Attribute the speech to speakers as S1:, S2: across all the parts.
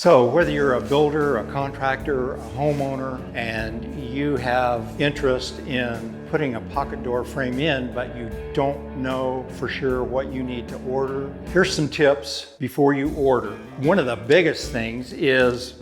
S1: So whether you're a builder, a contractor, a homeowner, and you have interest in putting a pocket door frame in, but you don't know for sure what you need to order, here's some tips before you order. One of the biggest things is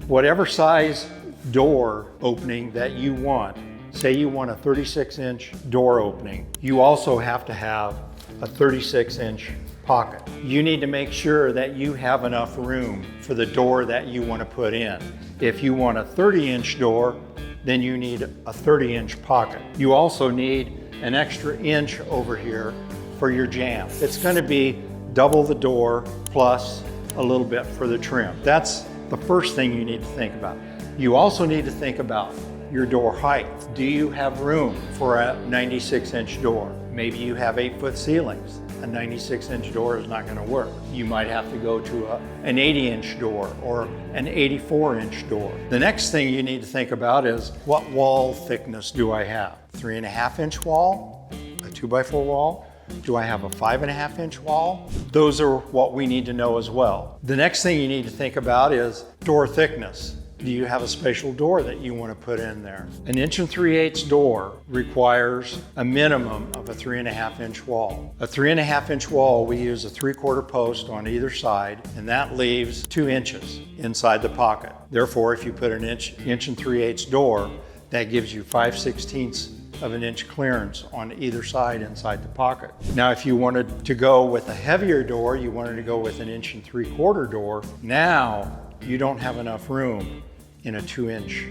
S1: whatever size door opening that you want. Say you want a 36-inch door opening, you also have to have a 36-inch pocket. You need to make sure that you have enough room for the door that you want to put in. If you want a 30-inch door, then you need a 30-inch pocket. You also need an extra inch over here for your jamb. It's going to be double the door plus a little bit for the trim. That's the first thing you need to think about. You also need to think about your door height. Do you have room for a 96-inch door? Maybe you have 8-foot ceilings. A 96-inch door is not going to work. You might have to go to an 80-inch door or an 84-inch door. The next thing you need to think about is, what wall thickness do I have? 3.5-inch wall? A 2x4 wall? Do I have a 5.5-inch wall? Those are what we need to know as well. The next thing you need to think about is door thickness. Do you have a special door that you want to put in there? An 1 3/8 door requires a minimum of a 3.5-inch wall. A 3.5-inch wall, we use a 3/4 post on either side, and that leaves 2 inches inside the pocket. Therefore, if you put an 1 3/8 door, that gives you 5/16 of an inch clearance on either side inside the pocket. Now, if you wanted to go with a heavier door, you wanted to go with an 1 3/4 door, now you don't have enough room in a 2-inch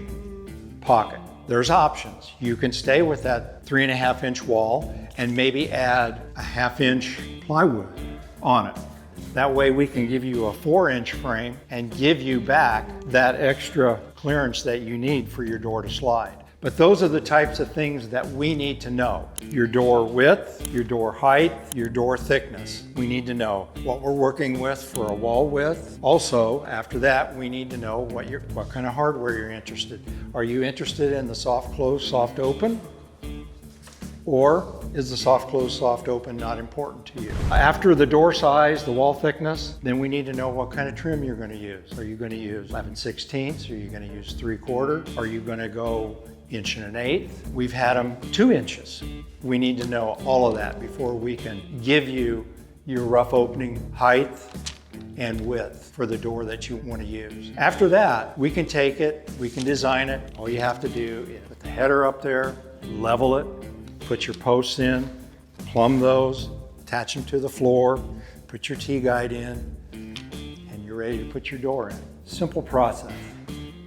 S1: pocket. There's options. You can stay with that 3.5-inch wall and maybe add a 1/2-inch plywood on it. That way we can give you a 4-inch frame and give you back that extra clearance that you need for your door to slide. But those are the types of things that we need to know. Your door width, your door height, your door thickness. We need to know what we're working with for a wall width. Also, after that, we need to know what kind of hardware you're interested. Are you interested in the soft close, soft open? Or is the soft close, soft open not important to you? After the door size, the wall thickness, then we need to know what kind of trim you're going to use. Are you going to use 11/16? Are you going to use 3/4? Are you going to go 1 1/8? We've had them 2 inches. We need to know all of that before we can give you your rough opening height and width for the door that you want to use. After that, we can take it, we can design it. All you have to do is put the header up there, level it, put your posts in, plumb those, attach them to the floor, put your T-guide in, and you're ready to put your door in. Simple process.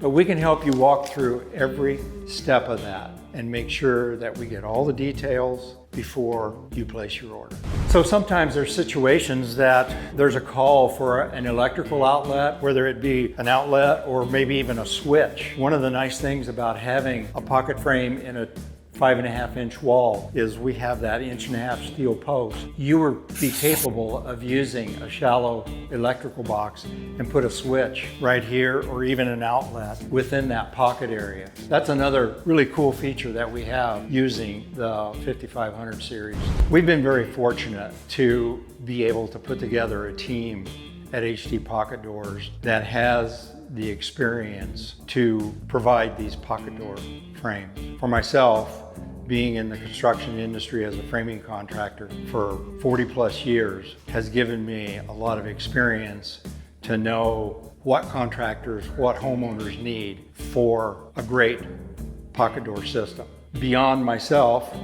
S1: But we can help you walk through every step of that and make sure that we get all the details before you place your order. So sometimes there's situations that there's a call for an electrical outlet, whether it be an outlet or maybe even a switch. One of the nice things about having a pocket frame in a 5.5-inch wall is we have that 1.5-inch steel post. You would be capable of using a shallow electrical box and put a switch right here or even an outlet within that pocket area. That's another really cool feature that we have using the 5500 series. We've been very fortunate to be able to put together a team at HD Pocket Doors that has the experience to provide these pocket door frames. For myself, being in the construction industry as a framing contractor for 40+ years has given me a lot of experience to know what contractors, what homeowners need for a great pocket door system. Beyond myself,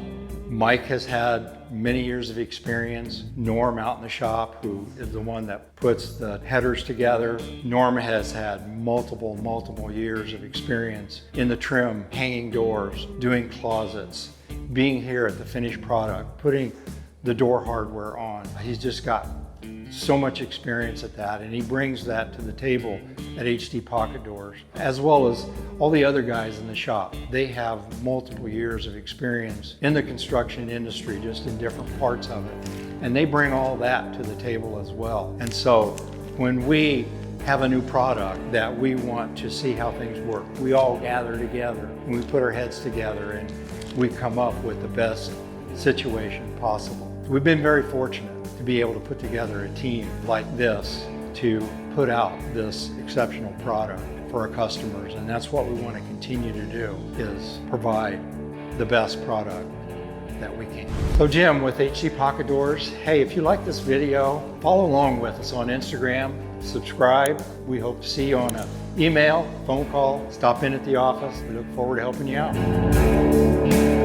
S1: Mike has had many years of experience. Norm out in the shop, who is the one that puts the headers together. Norm has had multiple years of experience in the trim, hanging doors, doing closets, being here at the finished product, putting the door hardware on. He's just got so much experience at that, and he brings that to the table at HD Pocket Doors, as well as all the other guys in the shop. They have multiple years of experience in the construction industry, just in different parts of it, and they bring all that to the table as well. And so when we have a new product that we want to see how things work, we all gather together and we put our heads together and we come up with the best situation possible. We've been very fortunate to be able to put together a team like this to put out this exceptional product for our customers. And that's what we want to continue to do, is provide the best product that we can. So Jim with HD Pocket Doors, hey, if you like this video, follow along with us on Instagram, subscribe. We hope to see you on an email, phone call, stop in at the office. We look forward to helping you out.